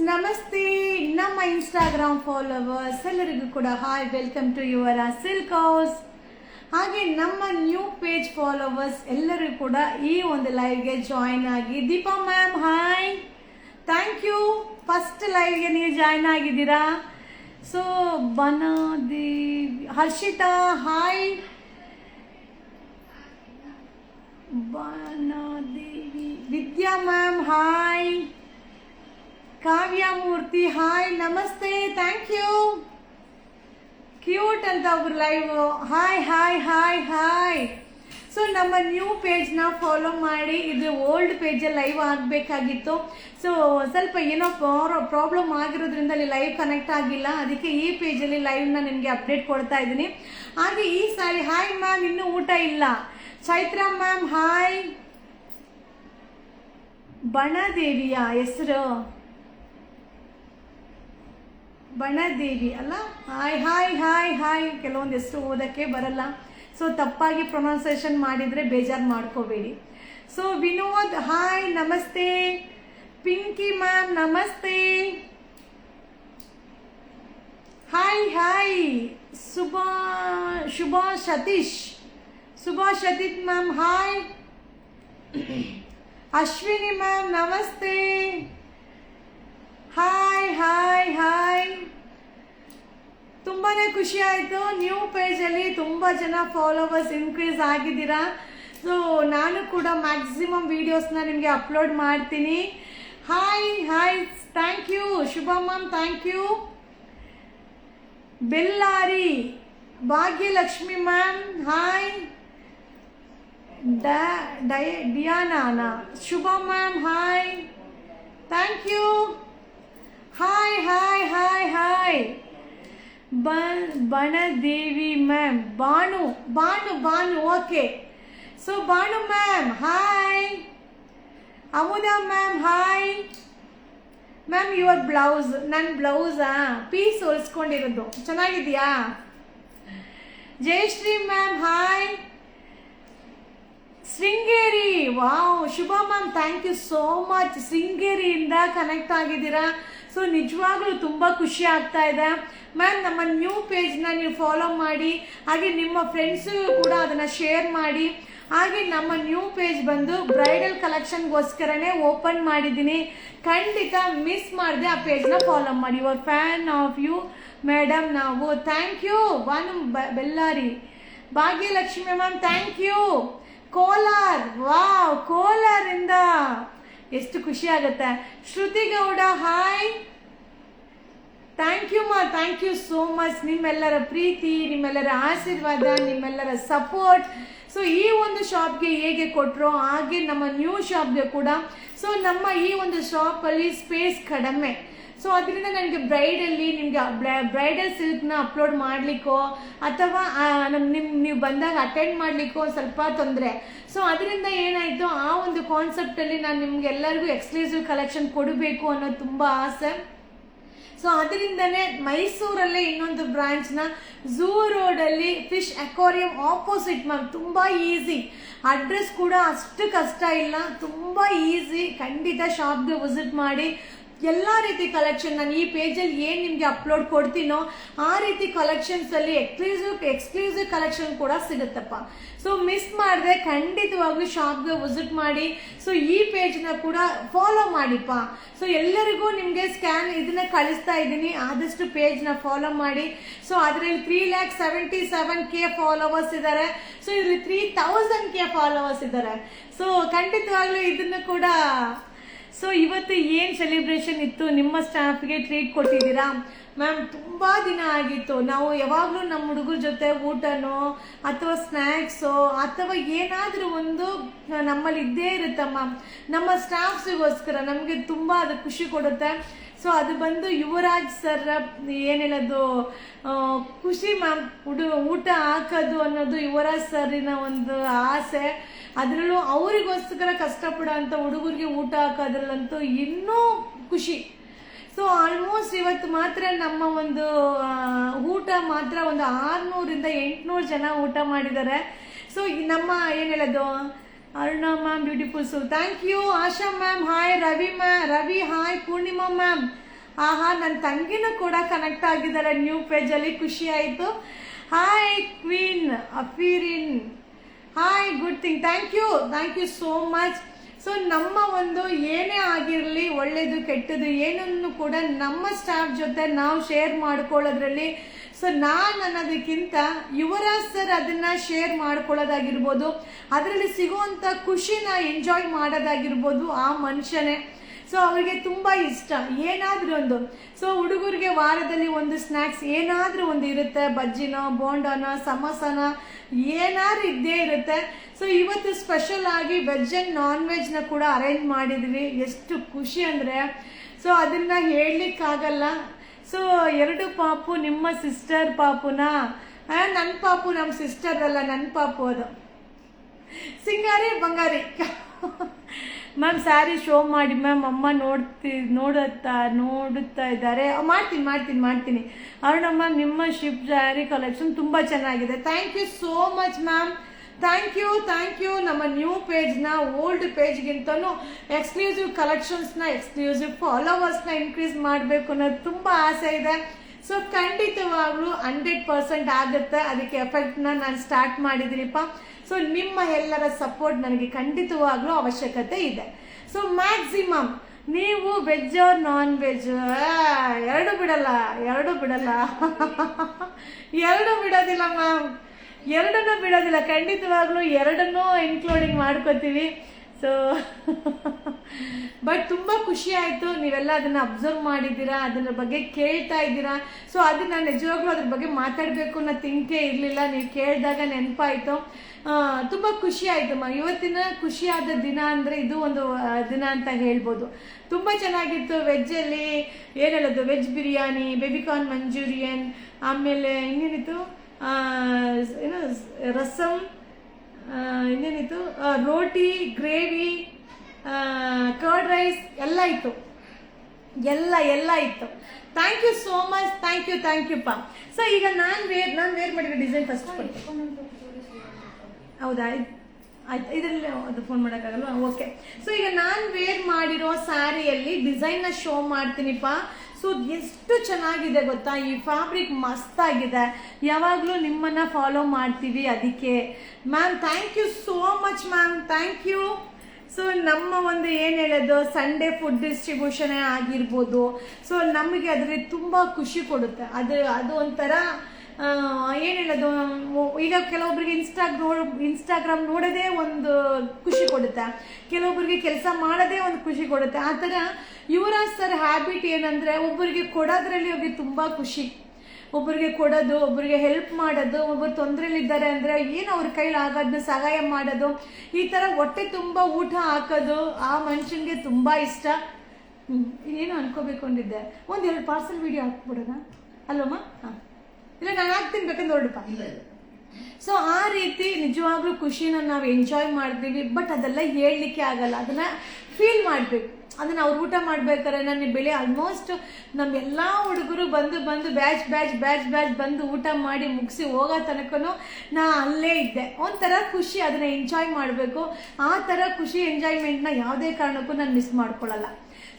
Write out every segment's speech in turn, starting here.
ನಮಸ್ತೆ ನಮ್ಮ Instagram followers ಎಲ್ಲರಿಗೂ ಕೂಡ hi, welcome to your silk house. ಹಾಗೆ ನಮ್ಮ ನ್ಯೂ ಪೇಜ್ ಫಾಲೋವರ್ಸ್ ಎಲ್ಲರಿಗೂ ಕೂಡ ಈ ಒಂದು ಲೈವ್ಗೆ ಜಾಯಿನ್ ಆಗಿ. Deepa ma'am hi, thank you. First ಲೈವ್ಗೆ ನೀವು ಜಾಯಿನ್ ಆಗಿದ್ದೀರಾ. So Banadevi, Harshita hi, Banadevi, Vidya ma'am hi, Kavya Murthy hi, ನಮಸ್ತೆ, ಥ್ಯಾಂಕ್ ಯು. ಕ್ಯೂಟ್ ಅಂತ ಒಬ್ರು live hi hi hi hi. So ನಮ್ಮ ನ್ಯೂ ಪೇಜ್ನ ಫಾಲೋ ಮಾಡಿ. ಇದು ಓಲ್ಡ್ ಪೇಜಲ್ಲಿ ಲೈವ್ ಆಗಬೇಕಾಗಿತ್ತು. ಸೊ ಸ್ವಲ್ಪ ಏನೋ ಪ್ರಾಬ್ಲಮ್ ಆಗಿರೋದ್ರಿಂದ ಅಲ್ಲಿ ಲೈವ್ ಕನೆಕ್ಟ್ ಆಗಿಲ್ಲ. ಅದಕ್ಕೆ ಈ ಪೇಜಲ್ಲಿ ಲೈವ್ನ ನಿಮಗೆ ಅಪ್ಡೇಟ್ ಕೊಡ್ತಾ ಇದ್ದೀನಿ. ಹಾಗೆ ಈ ಸಾರಿ ಹಾಯ್ ಮ್ಯಾಮ್, ಇನ್ನೂ ಊಟ ಇಲ್ಲ. Chaitra ma'am hi. ಬಣದೇವಿಯ ಹೆಸರು ಬಣದೇವಿ ಅಲ್ಲ? Hi hi hi hi. ಕೆಲವೊಂದು ಹೆಸರು ಓದಕ್ಕೆ ಬರಲ್ಲ, ಸೊ ತಪ್ಪಾಗಿ ಪ್ರೊನೌನ್ಸಿಯೇಷನ್ ಮಾಡಿದರೆ ಬೇಜಾರು ಮಾಡ್ಕೋಬೇಡಿ. ಸೊ ವಿನೋದ್ ಹಾಯ್, ನಮಸ್ತೆ. ಪಿಂಕಿ ಮ್ಯಾಮ್ ನಮಸ್ತೆ, hi hi. Shubha Satish ma'am hi. Ashwini ma'am ನಮಸ್ತೆ, ಹಾಯ್ ಹಾಯ್ ಹಾಯ್. ತುಂಬಾನೇ ಖುಷಿ ಆಯಿತು. ನ್ಯೂ ಪೇಜಲ್ಲಿ ತುಂಬ ಜನ ಫಾಲೋವರ್ಸ್ ಇನ್ಕ್ರೀಸ್ ಆಗಿದ್ದೀರಾ. ಸೊ ನಾನು ಕೂಡ ಮ್ಯಾಕ್ಸಿಮಮ್ ವಿಡಿಯೋಸ್ನ ನಿಮಗೆ ಅಪ್ಲೋಡ್ ಮಾಡ್ತೀನಿ. Hi hi, thank you. Shubha ma'am thank you. Bellary Bhagyalakshmi ma'am hi. Diana Shubha ma'am hi, thank you. Hi hi hi hi. Banadevi ma'am, Banu okay. So Banu ma'am hi. Amuda ma'am hi. Ma'am your blouse, ನನ್ನ ಬ್ಲೌಸಾ piece ಹೊಲ್ಸ್ಕೊಂಡಿರೋದು ಚೆನ್ನಾಗಿದೆಯಾ? Jayashree ma'am hi. Sringeri wow, Shubha ma'am thank you so much. ಶೃಂಗೇರಿಯಿಂದ connect ಆಗಿದ್ದೀರಾ. So ನಿಜವಾಗ್ಲೂ ತುಂಬ ಖುಷಿ ಆಗ್ತಾ ಇದೆ ಮ್ಯಾಮ್. ನಮ್ಮ ನ್ಯೂ ಪೇಜ್ನ ನೀವು ಫಾಲೋ ಮಾಡಿ, ಹಾಗೆ ನಿಮ್ಮ ಫ್ರೆಂಡ್ಸಿಗೂ ಕೂಡ ಅದನ್ನು ಶೇರ್ ಮಾಡಿ. ಹಾಗೆ ನಮ್ಮ ನ್ಯೂ ಪೇಜ್ ಬಂದು ಬ್ರೈಡಲ್ ಕಲೆಕ್ಷನ್ಗೋಸ್ಕರನೇ ಓಪನ್ ಮಾಡಿದ್ದೀನಿ. ಖಂಡಿತ ಮಿಸ್ ಮಾಡದೆ ಆ ಪೇಜ್ನ ಫಾಲೋ ಮಾಡಿ. Your fan of you madam ನಾವು. Thank you. Banu Bellary. Bhagyalakshmi ma'am thank you. Kolar wow, ಕೋಲಾರಿಂದ ಎಷ್ಟು ಖುಷಿ ಆಗುತ್ತೆ. Shruti Gowda hi, thank you ಮಾ, ಥ್ಯಾಂಕ್ ಯು ಸೋ ಮಚ್. ನಿಮ್ಮೆಲ್ಲರ ಪ್ರೀತಿ, ನಿಮ್ಮೆಲ್ಲರ ಆಶೀರ್ವಾದ, ನಿಮ್ಮೆಲ್ಲರ ಸಪೋರ್ಟ್. ಸೊ ಈ ಒಂದು ಶಾಪ್ಗೆ ಹೇಗೆ ಕೊಟ್ಟರೋ ಹಾಗೆ ನಮ್ಮ ನ್ಯೂ ಶಾಪ್ಗೆ ಕೂಡ. ಸೊ ನಮ್ಮ ಈ ಒಂದು ಶಾಪಲ್ಲಿ ಸ್ಪೇಸ್ ಕಡಿಮೆ. ಸೊ ಅದರಿಂದ ನನಗೆ ನಿಮಗೆ ಬ್ರೈಡಲ್ ಸಿಲ್ಕ್ನ ಅಪ್ಲೋಡ್ ಮಾಡಲಿಕ್ಕೋ ಅಥವಾ ನೀವು ಬಂದಾಗ ಅಟೆಂಡ್ ಮಾಡಲಿಕ್ಕೋ ಸ್ವಲ್ಪ ತೊಂದರೆ. ಸೊ ಅದರಿಂದ ಏನಾಯಿತು, ಆ ಒಂದು ಕಾನ್ಸೆಪ್ಟಲ್ಲಿ ನಾನು ನಿಮ್ಗೆ ಎಲ್ಲರಿಗೂ ಎಕ್ಸ್ಕ್ಲೂಸಿವ್ ಕಲೆಕ್ಷನ್ ಕೊಡಬೇಕು ಅನ್ನೋದು ತುಂಬ ಆಸೆ. ಸೊ ಅದರಿಂದನೇ ಮೈಸೂರಲ್ಲೇ ಇನ್ನೊಂದು ಬ್ರಾಂಚ್ನ ಝೂ ರೋಡಲ್ಲಿ ಫಿಶ್ ಅಕ್ವಾರಿಯಂ ಆಪೋಸಿಟ್ ಮ್ಯಾಮ್. ತುಂಬ ಈಸಿ, ಅಡ್ರೆಸ್ ಕೂಡ ಅಷ್ಟು ಕಷ್ಟ ಇಲ್ಲ, ತುಂಬ ಈಸಿ. ಖಂಡಿತ ಶಾಪ್ಗೆ ವಿಸಿಟ್ ಮಾಡಿ. ಎಲ್ಲ ರೀತಿ ಕಲೆಕ್ಷನ್ ನಾನು ಈ ಪೇಜಲ್ಲಿ ಏನು ನಿಮಗೆ ಅಪ್ಲೋಡ್ ಕೊಡ್ತೀನೋ ಆ ರೀತಿ ಕಲೆಕ್ಷನ್ಸಲ್ಲಿ ಎಕ್ಸ್ಕ್ಲೂಸಿವ್ ಕಲೆಕ್ಷನ್ ಕೂಡ ಸಿಗುತ್ತಪ್ಪ. ಸೊ ಮಿಸ್ ಮಾಡಿದ್ರೆ ಖಂಡಿತವಾಗ್ಲೂ ಶಾಪ್ಗೆ ವಿಸಿಟ್ ಮಾಡಿ. ಸೊ ಈ ಪೇಜ್ನ ಕೂಡ ಫಾಲೋ ಮಾಡಿಪ್ಪ. ಸೊ ಎಲ್ಲರಿಗೂ ನಿಮಗೆ ಇದನ್ನ ಕಳಿಸ್ತಾ ಇದ್ದೀನಿ, ಆದಷ್ಟು ಪೇಜ್ನ ಫಾಲೋ ಮಾಡಿ. ಸೊ ಅದರಲ್ಲಿ 3,77,000 ಫಾಲೋವರ್ಸ್ ಇದ್ದಾರೆ. ಸೊ ಇದರಲ್ಲಿ 3,000 ಫಾಲೋವರ್ಸ್ ಇದ್ದಾರೆ. ಸೊ ಖಂಡಿತವಾಗ್ಲೂ ಇದನ್ನು ಕೂಡ. ಸೊ ಇವತ್ತು ಏನು ಸೆಲೆಬ್ರೇಷನ್ ಇತ್ತು, ನಿಮ್ಮ ಸ್ಟಾಫ್ಗೆ ಟ್ರೀಟ್ ಕೊಟ್ಟಿದ್ದೀರಾ ಮ್ಯಾಮ್? ತುಂಬ ದಿನ ಆಗಿತ್ತು. ನಾವು ಯಾವಾಗಲೂ ನಮ್ಮ ಹುಡುಗರ ಜೊತೆ ಊಟನೋ ಅಥವಾ ಸ್ನ್ಯಾಕ್ಸೋ ಅಥವಾ ಏನಾದರೂ ಒಂದು ನಮ್ಮಲ್ಲಿ ಇದ್ದೇ ಇರುತ್ತೆ ಮ್ಯಾಮ್. ನಮ್ಮ ಸ್ಟಾಫ್ಸಿಗೋಸ್ಕರ ನಮಗೆ ತುಂಬ ಅದು ಖುಷಿ ಕೊಡುತ್ತೆ. ಸೊ ಅದು ಬಂದು ಯುವರಾಜ್ ಸರ್ ಏನು ಹೇಳೋದು ಖುಷಿ ಮ್ಯಾಮ್. ಊಟ ಹಾಕೋದು ಅನ್ನೋದು ಯುವರಾಜ್ ಸರಿನ ಒಂದು ಆಸೆ. ಅದರಲ್ಲೂ ಅವರಿಗೋಸ್ಕರ ಕಷ್ಟಪಡೋ ಅಂಥ ಹುಡುಗರಿಗೆ ಊಟ ಹಾಕೋದ್ರಲ್ಲಂತೂ ಇನ್ನೂ ಖುಷಿ. ಸೊ ಆಲ್ಮೋಸ್ಟ್ ಇವತ್ತು ಮಾತ್ರ ನಮ್ಮ ಒಂದು ಊಟ ಮಾತ್ರ ಒಂದು 600-800 ಜನ ಊಟ ಮಾಡಿದ್ದಾರೆ. ಸೊ ನಮ್ಮ ಏನು ಹೇಳೋದು Aruna ma'am beautiful. So thank you. Asha ma'am hi. Ravi hi. Poornima ma'am ಆಹಾ, ನನ್ನ ತಂಗಿನೂ ಕೂಡ ಕನೆಕ್ಟ್ ಆಗಿದ್ದಾರೆ ನ್ಯೂ ಪೇಜಲ್ಲಿ, ಖುಷಿ ಆಯಿತು. Hi queen Afreen, hi, good thing, thank you so much. So ನಮ್ಮ ಒಂದು ಏನೇ ಆಗಿರಲಿ, ಒಳ್ಳೇದು ಕೆಟ್ಟದ್ದು ಏನನ್ನು ಕೂಡ ನಮ್ಮ ಸ್ಟಾಫ್ ಜೊತೆ ನಾವು ಶೇರ್ ಮಾಡ್ಕೊಳ್ಳೋದ್ರಲ್ಲಿ, ಸೊ ನಾನು ಅನ್ನೋದಕ್ಕಿಂತ ಯುವರಾಜ್ ಸರ್ ಅದನ್ನ ಶೇರ್ ಮಾಡ್ಕೊಳ್ಳೋದಾಗಿರ್ಬೋದು, ಅದರಲ್ಲಿ ಸಿಗುವಂಥ ಖುಷಿನ ಎಂಜಾಯ್ ಮಾಡೋದಾಗಿರ್ಬೋದು, ಆ ಮನುಷ್ಯನೇ. ಸೊ ಅವರಿಗೆ ತುಂಬ ಇಷ್ಟ ಏನಾದರೂ ಒಂದು. ಸೊ ಹುಡುಗರಿಗೆ ವಾರದಲ್ಲಿ ಒಂದು ಸ್ನ್ಯಾಕ್ಸ್ ಏನಾದರೂ ಒಂದು ಇರುತ್ತೆ, ಬಜ್ಜಿನೋ ಬೋಂಡನೋ ಸಮೋಸನೋ ಏನಾದ್ರು ಇದ್ದೇ ಇರುತ್ತೆ. ಸೊ ಇವತ್ತು ಸ್ಪೆಷಲ್ ಆಗಿ ವೆಜ್ ಆ್ಯಂಡ್ ನಾನ್ ವೆಜ್ನ ಕೂಡ ಅರೇಂಜ್ ಮಾಡಿದ್ವಿ. ಎಷ್ಟು ಖುಷಿ ಅಂದರೆ ಸೊ ಅದನ್ನು ಹೇಳಲಿಕ್ಕಾಗಲ್ಲ. ಸೊ 2 ಪಾಪು ನಿಮ್ಮ ಸಿಸ್ಟರ್ ಪಾಪುನ, ನನ್ನ ಪಾಪು ನಮ್ಮ ಸಿಸ್ಟರ್ ಅಲ್ಲ, ನನ್ನ ಪಾಪು ಅದು. Singari Bangari ma'am sari show ಮಾಡಿ ಮ್ಯಾಮ್, ಅಮ್ಮ ನೋಡುತ್ತಾ ಇದ್ದಾರೆ. ಮಾಡ್ತೀನಿ. ಅರುಣ ಮ್ಯಾಮ್ ನಿಮ್ಮ ಶಿಪ್ ಸ್ಯಾರಿ ಕಲೆಕ್ಷನ್ ತುಂಬ ಚೆನ್ನಾಗಿದೆ. Thank you so much ma'am, thank you. ನಮ್ಮ ನ್ಯೂ ಪೇಜ್ನ ಓಲ್ಡ್ ಪೇಜ್ಗಿಂತನೂ ಎಕ್ಸ್ಕ್ಲೂಸಿವ್ ಕಲೆಕ್ಷನ್ಸ್ನ, ಎಕ್ಸ್ಕ್ಲೂಸಿವ್ ಫಾಲೋವರ್ಸ್ನ ಇನ್ಕ್ರೀಸ್ ಮಾಡಬೇಕು ಅನ್ನೋದು ತುಂಬ ಆಸೆ ಇದೆ. ಸೊ ಖಂಡಿತವಾಗ್ಲೂ 100% ಆಗುತ್ತೆ. ಅದಕ್ಕೆ ಎಫೆಕ್ಟ್ನ ನಾನು ಸ್ಟಾರ್ಟ್ ಮಾಡಿದ್ದೀನಿಪ್ಪ. ಸೊ ನಿಮ್ಮ ಎಲ್ಲರ ಸಪೋರ್ಟ್ ನನಗೆ ಖಂಡಿತವಾಗ್ಲೂ ಅವಶ್ಯಕತೆ ಇದೆ. ಸೊ ಮ್ಯಾಕ್ಸಿಮಮ್ ನೀವು ವೆಜ್ ಆರ್ ನಾನ್ ವೆಜ್ ಎರಡು ಬಿಡಲ್ಲ ಎರಡು ಬಿಡೋದಿಲ್ಲ ಮ್ಯಾಮ್, ಎರಡನ್ನೂ ಬಿಡೋದಿಲ್ಲ. ಖಂಡಿತವಾಗ್ಲೂ ಎರಡನ್ನೂ ಇನ್ಕ್ಲೂಡಿಂಗ್ ಮಾಡ್ಕೋತೀವಿ. ಸೊ ಬಟ್ ತುಂಬ ಖುಷಿ ಆಯಿತು, ನೀವೆಲ್ಲ ಅದನ್ನು ಅಬ್ಸರ್ವ್ ಮಾಡಿದ್ದೀರಾ, ಅದರ ಬಗ್ಗೆ ಕೇಳ್ತಾ ಇದ್ದೀರಾ. ಸೊ ಅದನ್ನ ನಿಜವಾಗ್ಲೂ ಅದ್ರ ಬಗ್ಗೆ ಮಾತಾಡಬೇಕು ಅನ್ನೋ ಥಿಂಕೇ ಇರಲಿಲ್ಲ, ನೀವು ಕೇಳಿದಾಗ ನೆನಪಾಯಿತು. ತುಂಬ ಖುಷಿ ಆಯಿತಮ್ಮ. ಇವತ್ತಿನ ಖುಷಿಯಾದ ದಿನ ಅಂದರೆ ಇದು ಒಂದು ದಿನ ಅಂತ ಹೇಳ್ಬೋದು. ತುಂಬ ಚೆನ್ನಾಗಿತ್ತು. ವೆಜ್ಜಲ್ಲಿ ಏನು ಹೇಳೋದು, ವೆಜ್ ಬಿರಿಯಾನಿ, ಬೇಬಿಕಾರ್ನ್ ಮಂಚೂರಿಯನ್, ಆಮೇಲೆ ಇನ್ನೇನಿತ್ತು, ಏನು ರಸಮ್, ಇನ್ನೇನಿತ್ತು, ರೋಟಿ, ಗ್ರೇವಿ, ಕರ್ಡ್ ರೈಸ್ ಎಲ್ಲ ಇತ್ತು, ಎಲ್ಲ ಇತ್ತು. Thank you so much, thank you ಪಾ. ಸೊ ಈಗ ನಾನು ವೇರ್ ಮಾಡಿರೋ ಡಿಸೈನ್ ಫಸ್ಟ್ ಹೌದಾ, ಆಯ್ತು, ಇದರಲ್ಲಿ ಅದು ಫೋನ್ ಮಾಡೋಕ್ಕಾಗಲ್ವಾ, ಓಕೆ. ಸೊ ಈಗ ನಾನು ವೇರ್ ಮಾಡಿರೋ ಸ್ಯಾರಿಯಲ್ಲಿ ಡಿಸೈನ್ನ ಶೋ ಮಾಡ್ತೀನಿಪ್ಪ. ಸೊ ಎಷ್ಟು ಚೆನ್ನಾಗಿದೆ ಗೊತ್ತಾ, ಈ ಫ್ಯಾಬ್ರಿಕ್ ಮಸ್ತಾಗಿದೆ. ಯಾವಾಗಲೂ ನಿಮ್ಮನ್ನು ಫಾಲೋ ಮಾಡ್ತೀವಿ ಅದಕ್ಕೆ. Ma'am thank you so much ma'am, thank you. So ನಮ್ಮ ಒಂದು ಏನು ಹೇಳೋದು, ಸಂಡೇ ಫುಡ್ ಡಿಸ್ಟ್ರಿಬ್ಯೂಷನ್ ಆಗಿರ್ಬೋದು, ಸೊ ನಮಗೆ ಅದರಲ್ಲಿ ತುಂಬ ಖುಷಿ ಕೊಡುತ್ತೆ. ಅದು ಒಂಥರ ಏನು ಹೇಳೋದು, ಈಗ ಕೆಲವೊಬ್ಬರಿಗೆ ಇನ್ಸ್ಟಾಗ್ರಾಮ್ ನೋಡೋದೇ ಒಂದು ಖುಷಿ ಕೊಡುತ್ತೆ, ಕೆಲವೊಬ್ಬರಿಗೆ ಕೆಲಸ ಮಾಡೋದೇ ಒಂದು ಖುಷಿ ಕೊಡುತ್ತೆ. ಆ ಥರ ಯುವರಾಜ್ ಸರ್ ಹ್ಯಾಬಿಟ್ ಏನಂದರೆ, ಒಬ್ಬರಿಗೆ ಕೊಡೋದ್ರಲ್ಲಿ ಅವ್ರಿಗೆ ತುಂಬ ಖುಷಿ. ಒಬ್ಬರಿಗೆ ಕೊಡೋದು, ಒಬ್ಬರಿಗೆ ಹೆಲ್ಪ್ ಮಾಡೋದು, ಒಬ್ಬರು ತೊಂದರೆಲಿದ್ದಾರೆ ಅಂದರೆ ಏನು ಅವ್ರ ಕೈಲಿ ಆಗೋದನ್ನ ಸಹಾಯ ಮಾಡೋದು, ಈ ಥರ ಹೊಟ್ಟೆ ತುಂಬ ಊಟ ಹಾಕೋದು ಆ ಮನುಷ್ಯನಿಗೆ ತುಂಬ ಇಷ್ಟ. ಏನು ಅನ್ಕೋಬೇಕು ಅಂದಿದ್ದೆ, 1-2 ಪಾರ್ಸಲ್ ವಿಡಿಯೋ ಹಾಕ್ಬಿಡೋಣ ಅಲ್ಲಮ್ಮ? ಹಾಂ, ಇಲ್ಲ ನಾನು ಹಾಕ್ತೀನಿ, ಬೇಕಂದ್ರೆ ಹೊರಡಪ್ಪ. ಸೊ ಆ ರೀತಿ ನಿಜವಾಗ್ಲೂ ಖುಷಿನ ನಾವು ಎಂಜಾಯ್ ಮಾಡ್ತೀವಿ. ಬಟ್ ಅದೆಲ್ಲ ಹೇಳಲಿಕ್ಕೆ ಆಗಲ್ಲ, ಅದನ್ನು ಫೀಲ್ ಮಾಡಬೇಕು. ಅದನ್ನು ಅವ್ರು ಊಟ ಮಾಡ್ಬೇಕಾದ್ರೆ ನನ್ನ ಬೆಳೆ ಆಲ್ಮೋಸ್ಟ್ ನಮ್ಮೆಲ್ಲ ಹುಡುಗರು ಬಂದು ಬ್ಯಾಚ್ ಬಂದು ಊಟ ಮಾಡಿ ಮುಗಿಸಿ ಹೋಗೋ ತನಕನೂ ನಾ ಅಲ್ಲೇ ಇದ್ದೆ. ಒಂಥರ ಖುಷಿ, ಅದನ್ನು ಎಂಜಾಯ್ ಮಾಡಬೇಕು. ಆ ಥರ ಖುಷಿ ಎಂಜಾಯ್ಮೆಂಟ್ನ ಯಾವುದೇ ಕಾರಣಕ್ಕೂ ನಾನು ಮಿಸ್ ಮಾಡ್ಕೊಳ್ಳಲ್ಲ.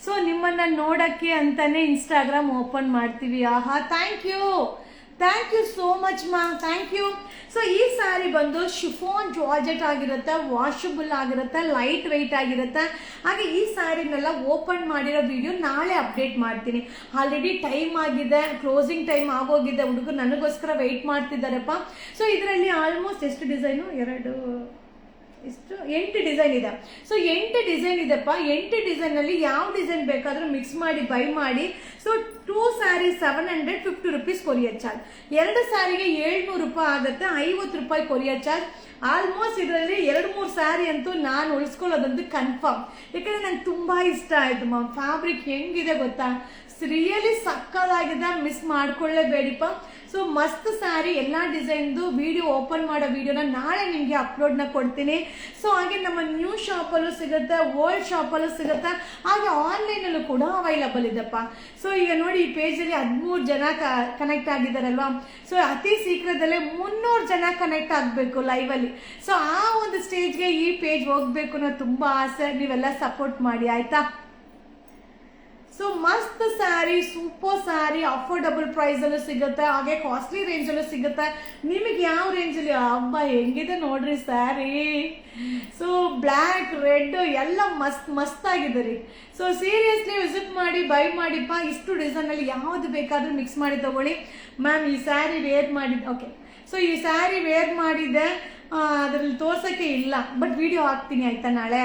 ಸೊ ನಿಮ್ಮನ್ನು ನೋಡೋಕ್ಕೆ ಅಂತಲೇ ಇನ್ಸ್ಟಾಗ್ರಾಮ್ ಓಪನ್ ಮಾಡ್ತೀವಿ. ಆಹಾ, thank you so much ma'am, thank you. So ಈ ಸ್ಯಾರಿ ಬಂದು ಶಿಫಾನ್ ಜಾರ್ಜೆಟ್ ಆಗಿರುತ್ತೆ, ವಾಷಬಲ್ ಆಗಿರುತ್ತೆ, ಲೈಟ್ ವೆಯ್ಟ್ ಆಗಿರುತ್ತೆ. ಹಾಗೆ ಈ ಸ್ಯಾರಿನೆಲ್ಲ ಓಪನ್ ಮಾಡಿರೋ ವಿಡಿಯೋ ನಾಳೆ ಅಪ್ಡೇಟ್ ಮಾಡ್ತೀನಿ. ಆಲ್ರೆಡಿ ಟೈಮ್ ಆಗಿದೆ, ಕ್ಲೋಸಿಂಗ್ ಟೈಮ್ ಆಗೋಗಿದೆ, ಹುಡುಗರು ನನಗೋಸ್ಕರ ವೆಯ್ಟ್ ಮಾಡ್ತಿದ್ದಾರಪ್ಪ. ಸೊ ಇದರಲ್ಲಿ ಆಲ್ಮೋಸ್ಟ್ ಎಷ್ಟು ಡಿಸೈನು, 8 ಡಿಸೈನ್ ಇದೆ. ಸೊ 8 ಡಿಸೈನ್ ಇದೆಪ್ಪ. 8 ಡಿಸೈನಲ್ಲಿ ಯಾವ ಡಿಸೈನ್ ಬೇಕಾದರೂ ಮಿಕ್ಸ್ ಮಾಡಿ ಬೈ ಮಾಡಿ. So 2 sari 750 rupees courier charge, 2 ಸ್ಯಾರಿಗೆ 700 ರೂಪಾಯಿ ಆಗುತ್ತೆ, 50 ರೂಪಾಯಿ ಕೊರಿಯರ್ ಚಾರ್ಜ್. ಆಲ್ಮೋಸ್ಟ್ ಇದರಲ್ಲಿ 2-3 ಸ್ಯಾರಿ ಅಂತೂ ನಾನು ಉಳಿಸ್ಕೊಳ್ಳೋದಂತೂ ಕನ್ಫರ್ಮ್. ಯಾಕಂದರೆ ನಂಗೆ ತುಂಬ ಇಷ್ಟ ಆಯಿತು ಮ್ಯಾಮ್. ಫ್ಯಾಬ್ರಿಕ್ ಹೆಂಗಿದೆ ಗೊತ್ತಾ, ರಿಯಲಿ ಸಕ್ಕದಾಗಿದೆ, ಮಿಸ್ ಮಾಡ್ಕೊಳ್ಳೇಬೇಡಿಪ್ಪ. ಸೊ ಮಸ್ತ್ ಸ್ಯಾರಿ, ಎಲ್ಲ ಡಿಸೈನ್ದು ವಿಡಿಯೋ ಓಪನ್ ಮಾಡೋ ವಿಡಿಯೋನ ನಾಳೆ ನಿಮಗೆ ಅಪ್ಲೋಡ್ನ ಕೊಡ್ತೀನಿ. ಸೊ ಹಾಗೆ ನಮ್ಮ ನ್ಯೂ ಶಾಪಲ್ಲೂ ಸಿಗುತ್ತೆ, ಓಲ್ಡ್ ಶಾಪಲ್ಲೂ ಸಿಗುತ್ತೆ, ಹಾಗೆ ಆನ್ಲೈನಲ್ಲೂ ಕೂಡ ಅವೈಲಬಲ್ ಇದೆಪ್ಪ. ಸೊ ಈಗ ನೋಡಿ, ಈ ಪೇಜಲ್ಲಿ 13 ಜನ ಕನೆಕ್ಟ್ ಆಗಿದ್ದಾರಲ್ವಾ. ಸೊ ಅತಿ ಶೀಘ್ರದಲ್ಲೇ 300 ಜನ ಕನೆಕ್ಟ್ ಆಗಬೇಕು ಲೈವಲ್ಲಿ. ಸೊ ಆ ಒಂದು ಸ್ಟೇಜ್ಗೆ ಈ ಪೇಜ್ ಹೋಗ್ಬೇಕು ಅನ್ನೋ ತುಂಬ ಆಸೆ. ನೀವೆಲ್ಲ ಸಪೋರ್ಟ್ ಮಾಡಿ ಆಯ್ತಾ. ಸೊ ಮಸ್ತ್ sari, super sari, affordable price ಅಲ್ಲೂ ಸಿಗುತ್ತೆ, ಹಾಗೆ ಕಾಸ್ಟ್ಲಿ ರೇಂಜ್ ಅಲ್ಲೂ ಸಿಗುತ್ತೆ. ನಿಮಗೆ ಯಾವ ರೇಂಜಲ್ಲಿ ಹಬ್ಬ ಹೆಂಗಿದೆ ನೋಡ್ರಿ ಸ್ಯಾರಿ. ಸೊ ಬ್ಲ್ಯಾಕ್ ರೆಡ್ ಎಲ್ಲ ಮಸ್ತ್ ಆಗಿದೆ ರೀ. ಸೊ ಸೀರಿಯಸ್ಲಿ ವಿಸಿಟ್ ಮಾಡಿ, ಬೈ ಮಾಡಿಪ್ಪ. ಇಷ್ಟು ಡಿಸೈನ್ ಅಲ್ಲಿ ಯಾವ್ದು ಬೇಕಾದ್ರೂ ಮಿಕ್ಸ್ ಮಾಡಿ ತಗೊಳ್ಳಿ. ಮ್ಯಾಮ್ ಈ ಸ್ಯಾರಿ ವೇರ್ ಮಾಡಿದ್ದೆ, ಓಕೆ. ಸೊ ಈ ಸ್ಯಾರಿ ವೇರ್ ಮಾಡಿದ್ದೆ, ಅದರಲ್ಲಿ ತೋರ್ಸೋಕ್ಕೆ ಇಲ್ಲ, ಬಟ್ ವಿಡಿಯೋ ಹಾಕ್ತೀನಿ ಆಯ್ತಾ ನಾಳೆ.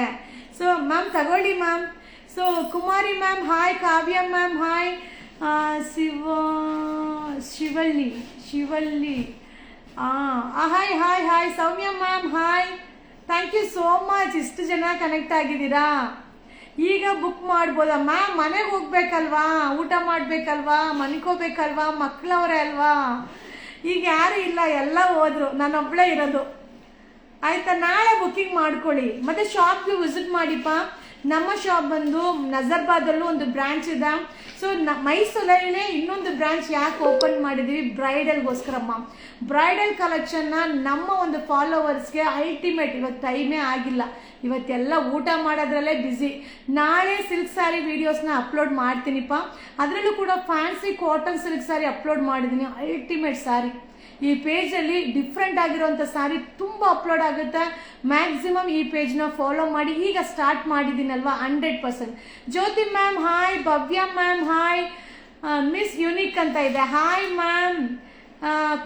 ಸೊ ಮ್ಯಾಮ್ ತಗೊಳ್ಳಿ ma'am. So Kumari ma'am hi, Kavya ma'am hi, Shivalli hi hi hi, Soumya ma'am hi, thank you so much. ಇಷ್ಟು ಜನ ಕನೆಕ್ಟ್ ಆಗಿದ್ದೀರಾ. ಈಗ ಬುಕ್ ಮಾಡ್ಬೋದಾ ಮ್ಯಾಮ್? ಮನೆಗೆ ಹೋಗ್ಬೇಕಲ್ವಾ, ಊಟ ಮಾಡ್ಬೇಕಲ್ವಾ, ಮನ್ಕೋಬೇಕಲ್ವಾ, ಮಕ್ಕಳವ್ರೆ ಅಲ್ವಾ. ಈಗ ಯಾರು ಇಲ್ಲ, ಎಲ್ಲ ಹೋದ್ರು, ನಾನೊಬ್ಳೇ ಇರೋದು ಆಯ್ತಾ. ನಾಳೆ ಬುಕ್ಕಿಂಗ್ ಮಾಡ್ಕೊಳ್ಳಿ. ಮತ್ತೆ ಶಾಪ್ಗೆ ವಿಸಿಟ್ ಮಾಡಿಪ್ಪ. ನಮ್ಮ ಶಾಪ್ ಬಂದು ನಜರ್ಬಾದಲ್ಲೂ ಒಂದು ಬ್ರಾಂಚ್ ಇದೆ. ಸೊ ಮೈಸೂರಲ್ಲೇ ಇನ್ನೊಂದು ಬ್ರಾಂಚ್ ಯಾಕೆ ಓಪನ್ ಮಾಡಿದೀವಿ? ಬ್ರೈಡಲ್ಗೋಸ್ಕರಮ್ಮ. ಬ್ರೈಡಲ್ ಕಲೆಕ್ಷನ್ನ ನಮ್ಮ ಒಂದು ಫಾಲೋವರ್ಸ್ಗೆ ಅಲ್ಟಿಮೇಟ್. ಇವತ್ತು ಟೈಮೇ ಆಗಿಲ್ಲ, ಇವತ್ತೆಲ್ಲ ಊಟ ಮಾಡೋದ್ರಲ್ಲೇ ಬ್ಯುಸಿ. ನಾಳೆ ಸಿಲ್ಕ್ ಸ್ಯಾರಿ ವಿಡಿಯೋಸ್ನ ಅಪ್ಲೋಡ್ ಮಾಡ್ತೀನಿಪ್ಪ. ಅದರಲ್ಲೂ ಕೂಡ fancy cotton silk sari upload ಮಾಡಿದ್ದೀನಿ, ಅಲ್ಟಿಮೇಟ್ ಸ್ಯಾರಿ. ಈ ಪೇಜಲ್ಲಿ ಡಿಫ್ರೆಂಟ್ ಆಗಿರುವಂಥ ಸ್ಯಾರಿ ತುಂಬ ಅಪ್ಲೋಡ್ ಆಗುತ್ತೆ. ಮ್ಯಾಕ್ಸಿಮಮ್ ಈ ಪೇಜ್ನ ಫಾಲೋ ಮಾಡಿ. ಈಗ ಸ್ಟಾರ್ಟ್ ಮಾಡಿದ್ದೀನಲ್ವಾ, 100%. Jyoti ma'am hi, Bhavya ma'am hi, miss unique ಅಂತ ಇದೆ ಹಾಯ್ ಮ್ಯಾಮ್.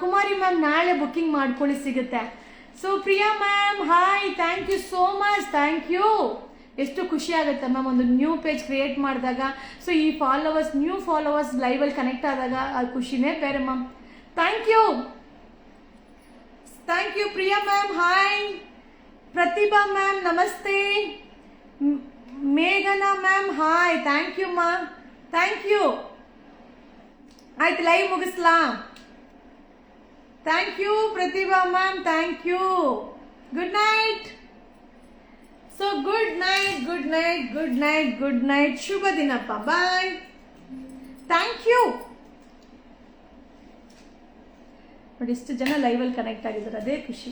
ಕುಮಾರಿ ಮ್ಯಾಮ್ ನಾಳೆ ಬುಕ್ಕಿಂಗ್ ಮಾಡ್ಕೊಳ್ಳಿ, ಸಿಗುತ್ತೆ. So Priya ma'am hi, thank you so much, thank you. ಎಷ್ಟು ಖುಷಿ ಆಗುತ್ತೆ ಮ್ಯಾಮ್ ಒಂದು ನ್ಯೂ ಪೇಜ್ ಕ್ರಿಯೇಟ್ ಮಾಡಿದಾಗ. ಸೊ ಈ ಫಾಲೋವರ್ಸ್, ನ್ಯೂ ಫಾಲೋವರ್ಸ್ ಲೈವಲ್ಲಿ ಕನೆಕ್ಟ್ ಆದಾಗ ಆ ಖುಷಿನೇ ಬೇರೆ ma'am. Thank you Priya ma'am hi, Pratibha ma'am ನಮಸ್ತೆ, ಮೇಘನಾ ma'am hi, thank you ma'am, thank you. ಆಯ್ತು, ಲೈವ್ ಮುಗಿಸ್ಲಾ? Thank you Pratibha ma'am, thank you. Good night. So good night, good night, good night, good night. ಶುಭ ದಿನಪ್ಪ, ಬಾಯ್. Thank you. ನೋಡಿ ಇಷ್ಟು ಜನ ಲೈವಲ್ಲಿ connect ಆಗಿದ್ದಾರೆ, ಅದೇ ಖುಷಿ.